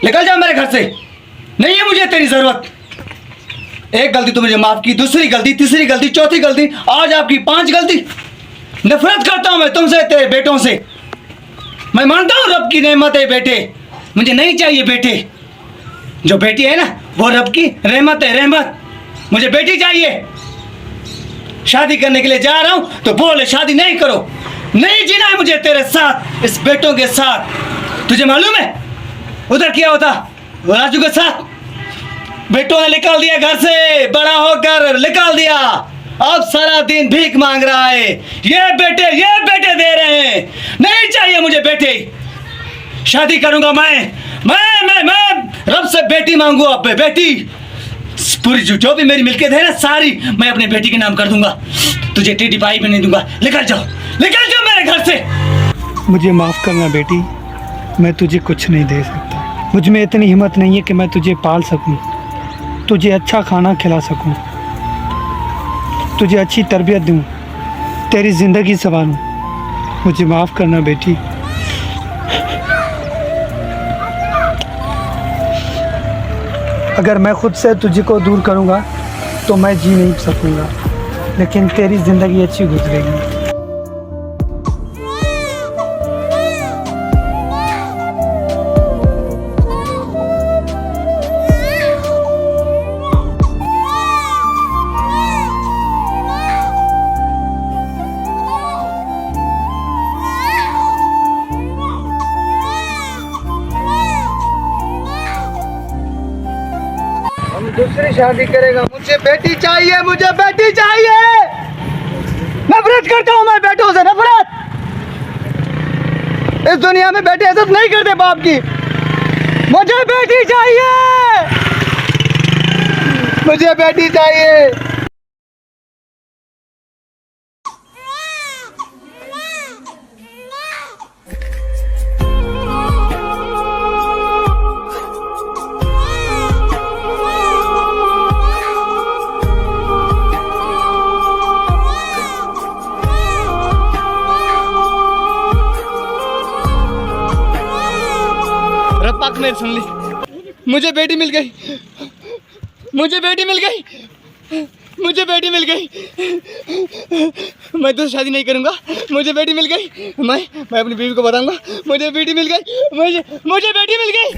निकल जा मेरे घर से, नहीं है मुझे तेरी जरूरत। एक गलती तो मुझे माफ की, दूसरी गलती, तीसरी गलती, चौथी गलती, आज आपकी 5 गलती। नफरत करता हूं मैं तुमसे, तेरे बेटों से। मैं मानता हूं रब की नेमत है बेटे, मुझे नहीं चाहिए बेटे। जो बेटी है ना वो रब की रहमत है, रहमत। मुझे बेटी चाहिए। शादी करने के लिए जा रहा हूं तो बोले शादी नहीं करो, नहीं जीना है मुझे तेरे साथ, इस बेटों के साथ। तुझे मालूम है उधर क्या होता राजू के साथ? बेटों ने निकाल दिया घर से, बड़ा होकर निकाल दिया। अब सारा दिन भीख मांग रहा है। ये बेटे दे रहे हैं। नहीं चाहिए मुझे बेटे। शादी करूंगा मैं रब से बेटी मांगू। अब बेटी पूरी जो भी मेरी मिल्कियत है ना सारी मैं अपने बेटी के नाम कर दूंगा। तुझे टेढ़ी पाई भी नहीं दूंगा। निकल जाओ मेरे घर से। मुझे माफ़ करना बेटी, मैं तुझे कुछ नहीं दे सकता। मुझ में इतनी हिम्मत नहीं है कि मैं तुझे पाल सकूं, तुझे अच्छा खाना खिला सकूं, तुझे अच्छी तरबियत दूं, तेरी ज़िंदगी संवारूं। मुझे माफ़ करना बेटी। अगर मैं खुद से तुझे को दूर करूंगा तो मैं जी नहीं सकूंगा, लेकिन तेरी ज़िंदगी अच्छी गुजरेगी। दूसरी शादी करेगा। मुझे बेटी चाहिए, मुझे बेटी चाहिए। नफरत करता हूं मैं बेटों से, नफरत। इस दुनिया में बेटे इज्जत नहीं करते बाप की। मुझे बेटी चाहिए, मुझे बेटी चाहिए। रब पाक मेरी सुन ली, मुझे बेटी मिल गई, मुझे बेटी मिल गई, मुझे बेटी मिल गई। मैं तो शादी नहीं करूंगा। मुझे बेटी मिल गई। मैं अपनी बीवी को बताऊंगा मुझे बेटी मिल गई, मुझे बेटी मिल गई।